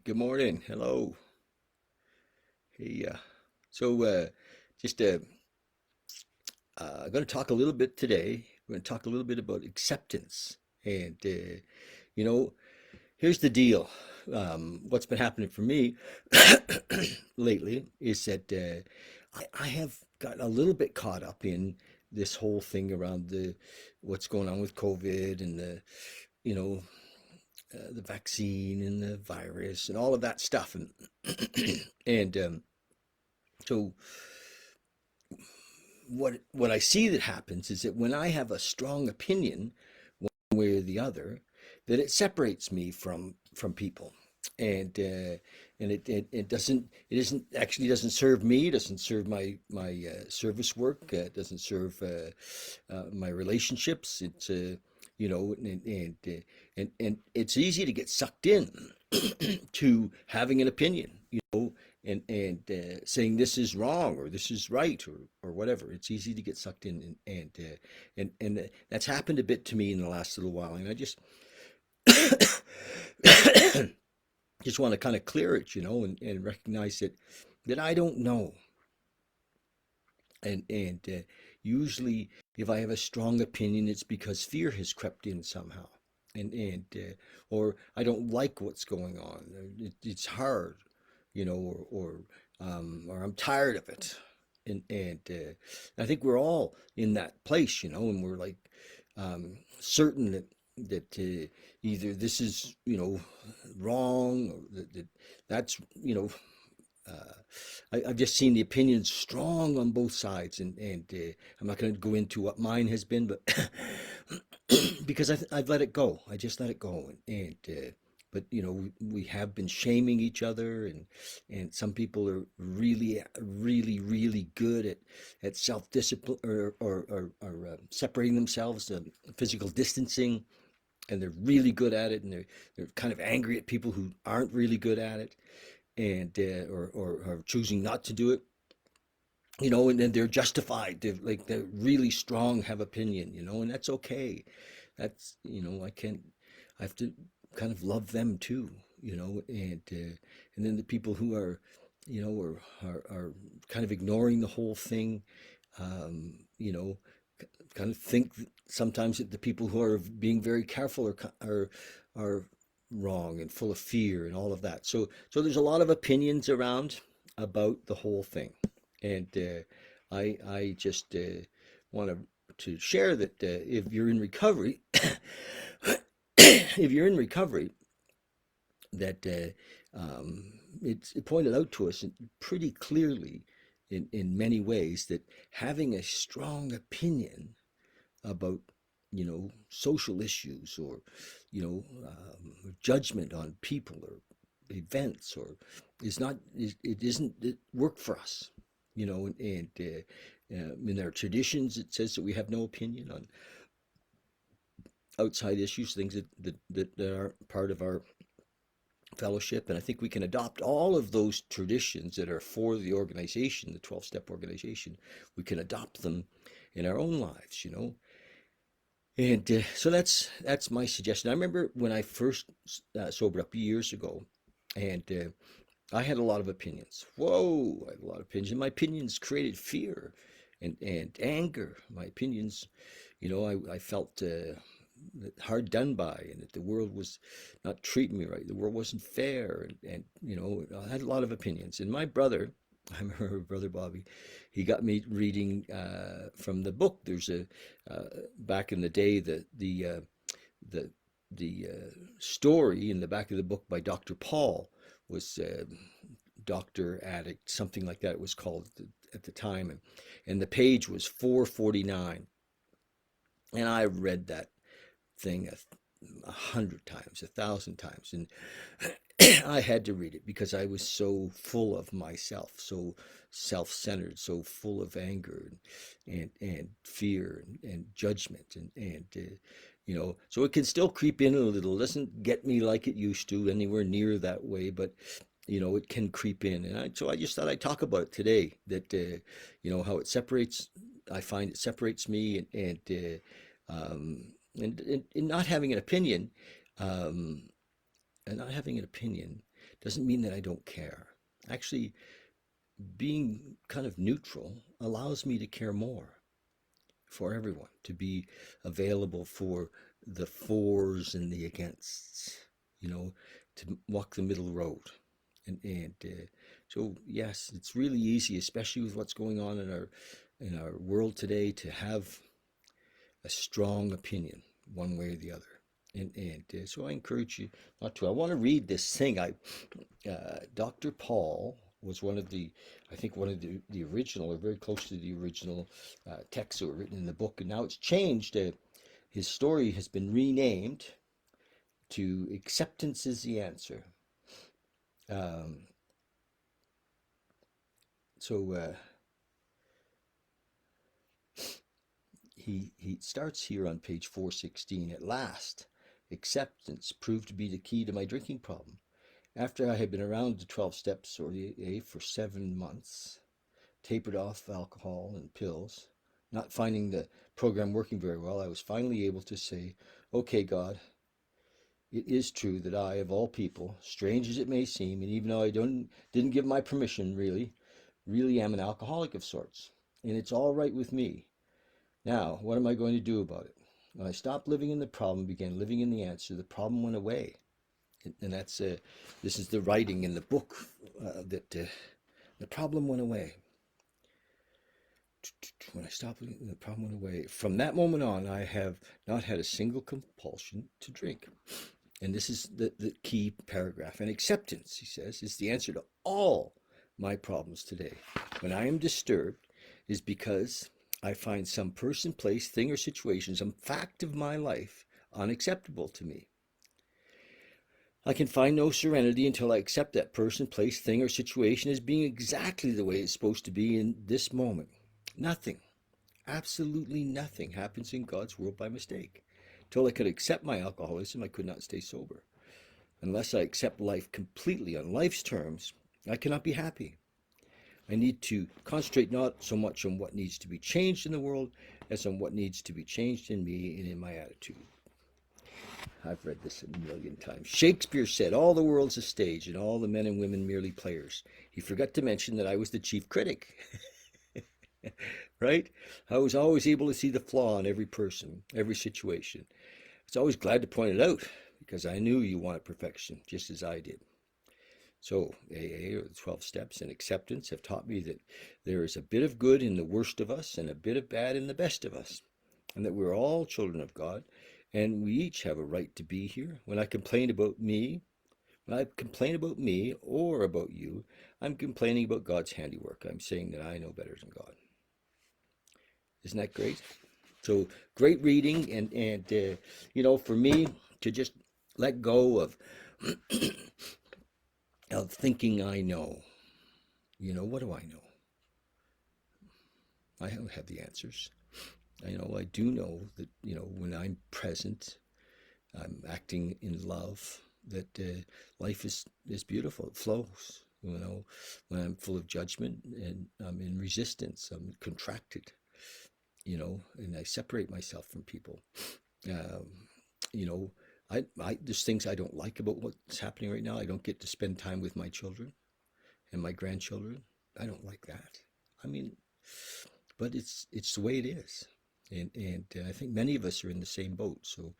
Good morning. Hello. Hey, so just going to talk a little bit today. We're going to talk a little bit about acceptance. And, you know, here's the deal. What's been happening for me lately is that I have gotten a little bit caught up in this whole thing around the what's going on with COVID and you know, the vaccine and the virus and all of that stuff. And so what I see that happens is that when I have a strong opinion, one way or the other, that it separates me from people, and it isn't actually doesn't serve me, it doesn't serve my service work, it doesn't serve my relationships. It's and it's easy to get sucked in to having an opinion, saying this is wrong or this is right or whatever. It's easy to get sucked in, and that's happened a bit to me in the last little while, and I just just want to kind of clear it, and recognize that I don't know, and usually if I have a strong opinion, it's because fear has crept in somehow, and or I don't like what's going on. It's hard, or I'm tired of it, and I think we're all in that place, and we're like certain that either this is wrong, or that's I've just seen the opinions strong on both sides, and I'm not going to go into what mine has been, but because I've let it go. I just let it go, and but we have been shaming each other, and some people are really, really, really good at self-discipline or separating themselves, physical distancing, and they're really good at it, and they're kind of angry at people who aren't really good at it, and or choosing not to do it, and then they're justified. They're really strong, have opinion, and that's okay. That's I can't. I have to kind of love them too, and then the people who are, are kind of ignoring the whole thing, um, you know, kind of think sometimes that the people who are being very careful are wrong and full of fear and all of that. So there's a lot of opinions around about the whole thing, and I just want to share that if you're in recovery, if you're in recovery, that it's pointed out to us pretty clearly in many ways that having a strong opinion about social issues, or judgment on people or events, or is not it isn't it work for us, and in our traditions it says that we have no opinion on outside issues, things that are part of our fellowship. And I think we can adopt all of those traditions that are for the organization, the 12-step organization. We can adopt them in our own lives, and so that's my suggestion. I remember when I first sobered up years ago, and I had a lot of opinions. Whoa, I had a lot of opinions. And my opinions created fear and anger. My opinions, I felt hard done by, and that the world was not treating me right. The world wasn't fair, and I had a lot of opinions. And my brother, I remember Brother Bobby, he got me reading from the book. There's a back in the day, the story in the back of the book by Dr. Paul was Doctor Addict, something like that it was called at the time, and the page was 449, and I read that thing a hundred times, 1,000 times, and I had to read it because I was so full of myself, so self-centered, so full of anger and fear and judgment, and so it can still creep in a little. It doesn't get me like it used to anywhere near that way, but it can creep in, and so I just thought I'd talk about it today. That how it separates. I find it separates me, and not having an opinion, um, and not having an opinion doesn't mean that I don't care. Actually, being kind of neutral allows me to care more for everyone, to be available for the fors and the againsts, to walk the middle road. And so yes, it's really easy, especially with what's going on in our world today, to have a strong opinion one way or the other. And so I encourage you not to. I want to read this thing. Dr. Paul was one of the, I think one of the original, or very close to the original texts that were written in the book. And now it's changed. His story has been renamed to Acceptance is the Answer. Um, so he starts here on page 416. At last, acceptance proved to be the key to my drinking problem. After I had been around the 12 steps or the AA for 7 months, tapered off alcohol and pills, not finding the program working very well, I was finally able to say, okay, God, it is true that I, of all people, strange as it may seem, and even though I didn't give my permission, really am an alcoholic of sorts, and it's all right with me. Now, what am I going to do about it? When I stopped living in the problem, began living in the answer, the problem went away. And this is the writing in the book that the problem went away. When I stopped living, the problem went away. From that moment on, I have not had a single compulsion to drink. And this is the key paragraph. And acceptance, he says, is the answer to all my problems today. When I am disturbed, is because I find some person, place, thing, or situation, some fact of my life unacceptable to me. I can find no serenity until I accept that person, place, thing, or situation as being exactly the way it's supposed to be in this moment. Nothing, absolutely nothing, happens in God's world by mistake. Until I could accept my alcoholism, I could not stay sober. Unless I accept life completely on life's terms, I cannot be happy. I need to concentrate not so much on what needs to be changed in the world as on what needs to be changed in me and in my attitude. I've read this a million times. Shakespeare said, all the world's a stage and all the men and women merely players. He forgot to mention that I was the chief critic. Right? I was always able to see the flaw in every person, every situation. I was always glad to point it out because I knew you wanted perfection, just as I did. So AA, or the 12 steps, and acceptance have taught me that there is a bit of good in the worst of us and a bit of bad in the best of us, and that we're all children of God, and we each have a right to be here. When I complain about me or about you, I'm complaining about God's handiwork. I'm saying that I know better than God. Isn't that great? So great reading, and for me to just let go of thinking I know. What do I know? I don't have the answers. I do know that, when I'm present, I'm acting in love, that life is beautiful. It flows. When I'm full of judgment and I'm in resistance, I'm contracted, and I separate myself from people. Um, you know, there's things I don't like about what's happening right now. I don't get to spend time with my children and my grandchildren. I don't like that. I mean, but it's the way it is, and I think many of us are in the same boat. So,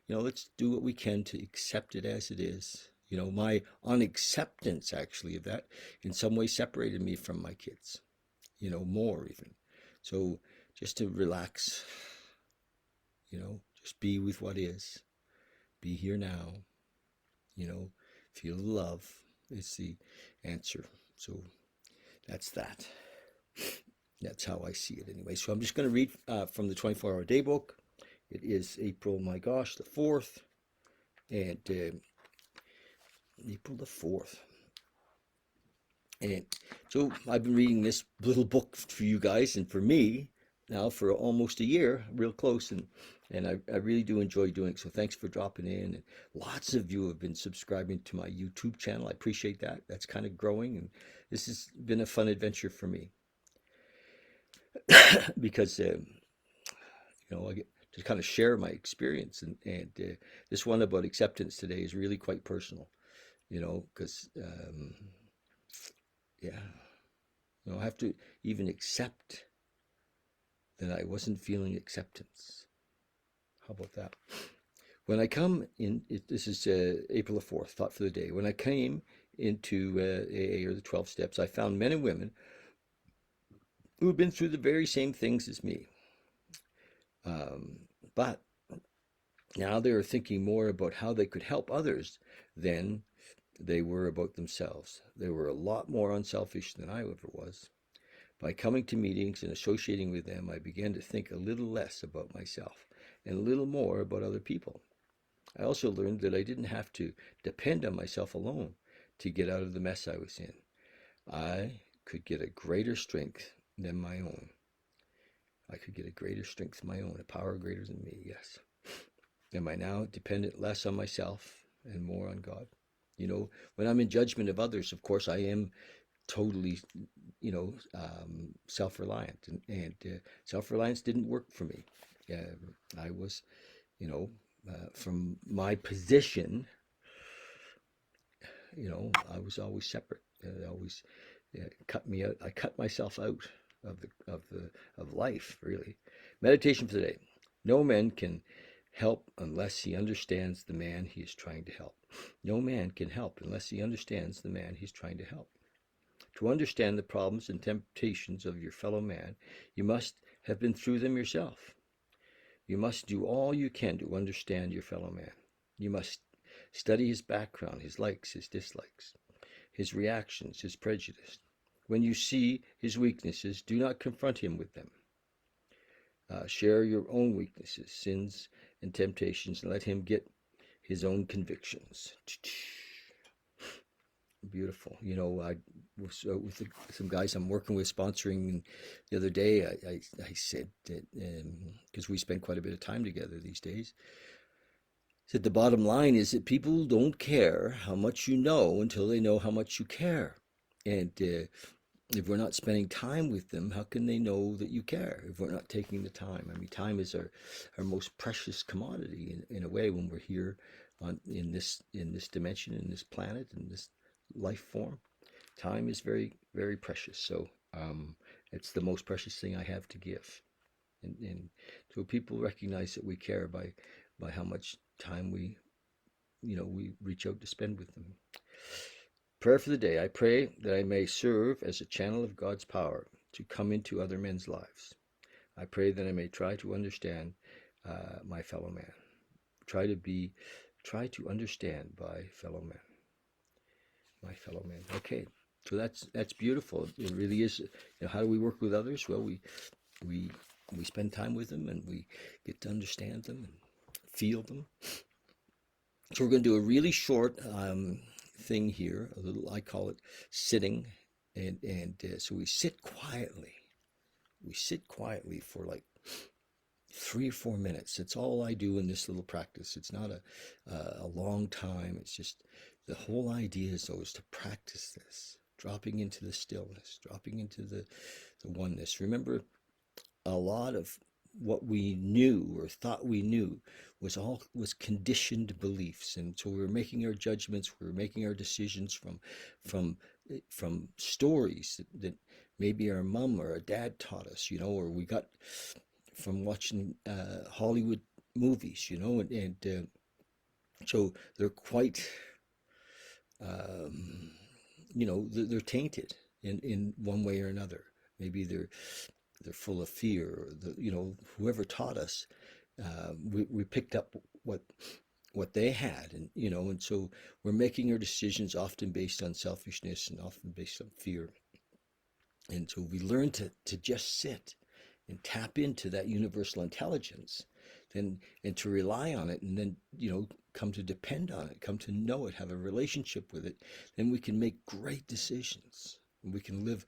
let's do what we can to accept it as it is. My unacceptance actually of that in some way separated me from my kids. More even. So just to relax, just be with what is, be here now. Feel the love is the answer. So that's that. That's how I see it anyway. So I'm just going to read from the 24-hour day book. It is April, my gosh, the 4th. And April the 4th. And so I've been reading this little book for you guys and for me now for almost a year, real close. And I really do enjoy doing it. So thanks for dropping in. And lots of you have been subscribing to my YouTube channel. I appreciate that. That's kind of growing. And this has been a fun adventure for me. Because I get to kind of share my experience, and this one about acceptance today is really quite personal. because yeah, I have to even accept that I wasn't feeling acceptance. How about that? When I come in, this is April the 4th, thought for the day. When I came into AA, or the 12 steps, I found men and women who have been through the very same things as me. But now they are thinking more about how they could help others than they were about themselves. They were a lot more unselfish than I ever was. By coming to meetings and associating with them, I began to think a little less about myself and a little more about other people. I also learned that I didn't have to depend on myself alone to get out of the mess I was in. I could get a greater strength than my own. I could get a greater strength than my own, a power greater than me, yes. Am I now dependent less on myself and more on God? When I'm in judgment of others, of course, I am totally, self-reliant, and self-reliance didn't work for me. I was, from my position, I was always separate. I always cut me out. I cut myself out of life, really. Meditation for the day. No man can help unless he understands the man he is trying to help. No man can help unless he understands the man he's trying to help. To understand the problems and temptations of your fellow man, you must have been through them yourself. You must do all you can to understand your fellow man. You must study his background, his likes, his dislikes, his reactions, his prejudice. When you see his weaknesses, do not confront him with them. Share your own weaknesses, sins, and temptations, and let him get his own convictions. Beautiful. I was with some guys I'm working with, sponsoring the other day. I said that, because we spend quite a bit of time together these days, said the bottom line is that people don't care how much you know until they know how much you care. And if we're not spending time with them, how can they know that you care if we're not taking the time? I mean, time is our most precious commodity in a way when we're here in this dimension, in this planet, in this life form. Time is very, very precious. So it's the most precious thing I have to give. And so people recognize that we care by how much time we reach out to spend with them. Prayer for the day. I pray that I may serve as a channel of God's power to come into other men's lives. I pray that I may try to understand my fellow man. Try to understand my fellow man. Okay, so that's beautiful. It really is. How do we work with others? Well, we spend time with them, and we get to understand them and feel them. So we're going to do a really short thing here. I call it sitting, and so we sit quietly. We sit quietly for like 3 or 4 minutes. That's all I do in this little practice. It's not a long time. It's just the whole idea is always to practice this, dropping into the stillness, dropping into the oneness. Remember, a lot of what we knew or thought we knew was conditioned beliefs, and so we were making our judgments, we were making our decisions from stories that maybe our mom or our dad taught us, or we got from watching Hollywood movies, and so they're quite, they're tainted in one way or another. Maybe they're full of fear, or whoever taught us, we picked up what they had, and so we're making our decisions often based on selfishness and often based on fear. And so we learn to just sit and tap into that universal intelligence, and to rely on it, and then come to depend on it, come to know it, have a relationship with it. Then we can make great decisions, and we can live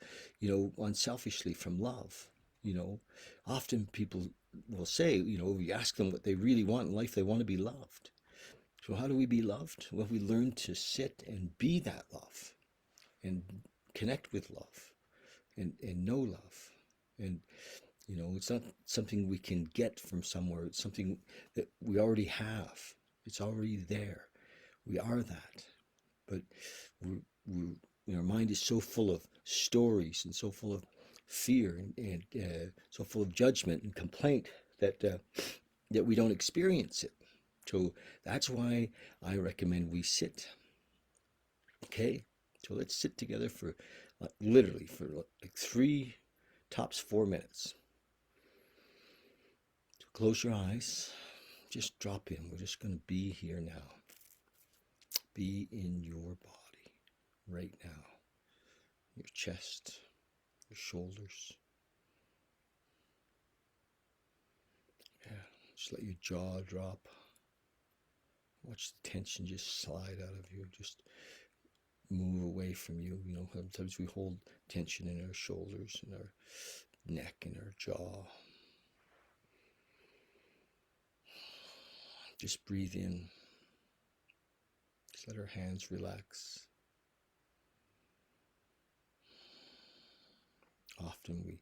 unselfishly from love. Often people will say, if you ask them what they really want in life, they want to be loved. So how do we be loved? Well, we learn to sit and be that love, and connect with love, and know love. And it's not something we can get from somewhere. It's something that we already have. It's already there. We are that. but our mind is so full of stories and so full of fear and so full of judgment and complaint that we don't experience it. So that's why I recommend we sit. Okay, so let's sit together for literally for like 3, tops 4 minutes. So close your eyes. Just drop in. We're just going to be here now. Be in your body right now. Your chest, your shoulders. Yeah, just let your jaw drop. Watch the tension just slide out of you. Just move away from you. You know, sometimes we hold tension in our shoulders and our neck and our jaw. Just breathe in. Just let our hands relax. Often we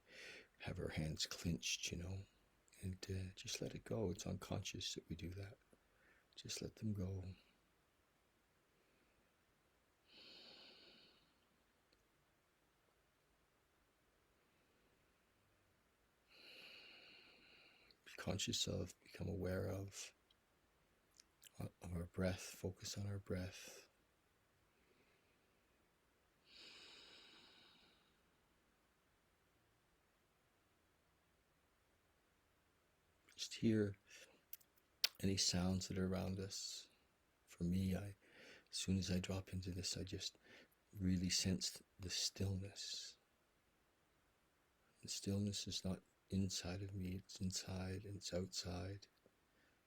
have our hands clenched, and just let it go. It's unconscious that we do that. Just let them go. Be conscious of, become aware of our breath. Focus on our breath. Just hear any sounds that are around us. For me, as soon as I drop into this, I just really sense the stillness. The stillness is not inside of me, it's inside and it's outside.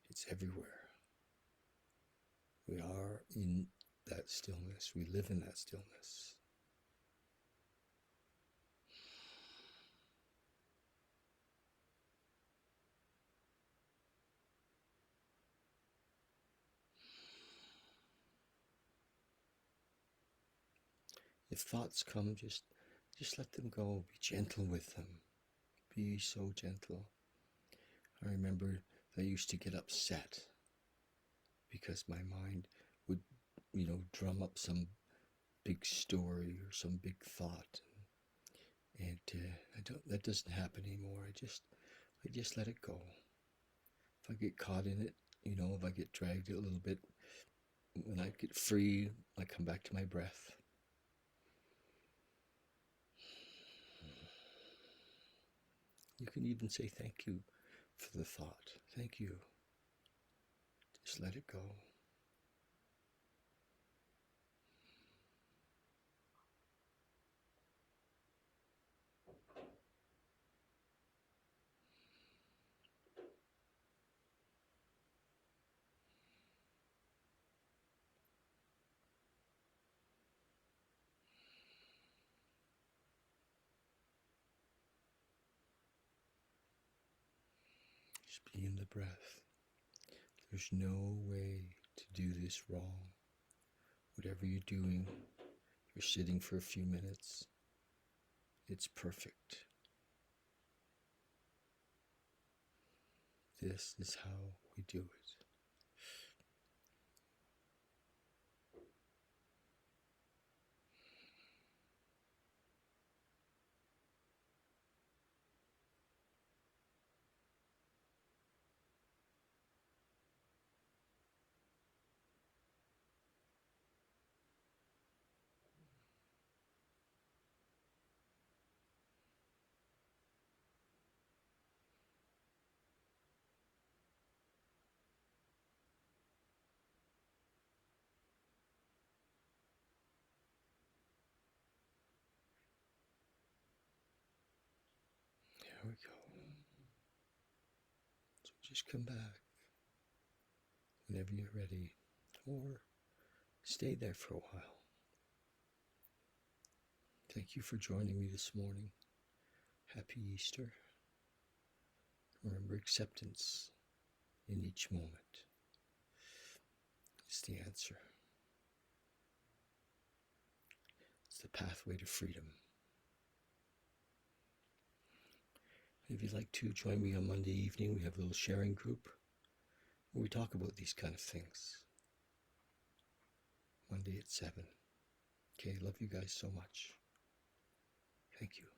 It's everywhere. We are in that stillness. We live in that stillness. If thoughts come, just let them go. Be gentle with them. Be so gentle. I remember I used to get upset because my mind would, drum up some big story or some big thought, and that doesn't happen anymore. I just let it go. If I get caught in it, if I get dragged a little bit, when I get free, I come back to my breath. You can even say thank you for the thought. Thank you. Just let it go. Just be in the breath. There's no way to do this wrong. Whatever you're doing, you're sitting for a few minutes. It's perfect. This is how we do it. There we go. So just come back whenever you're ready, or stay there for a while. Thank you for joining me this morning. Happy Easter. Remember, acceptance in each moment is the answer. It's the pathway to freedom. If you'd like to join me on Monday evening, we have a little sharing group where we talk about these kind of things. Monday at 7. Okay, love you guys so much. Thank you.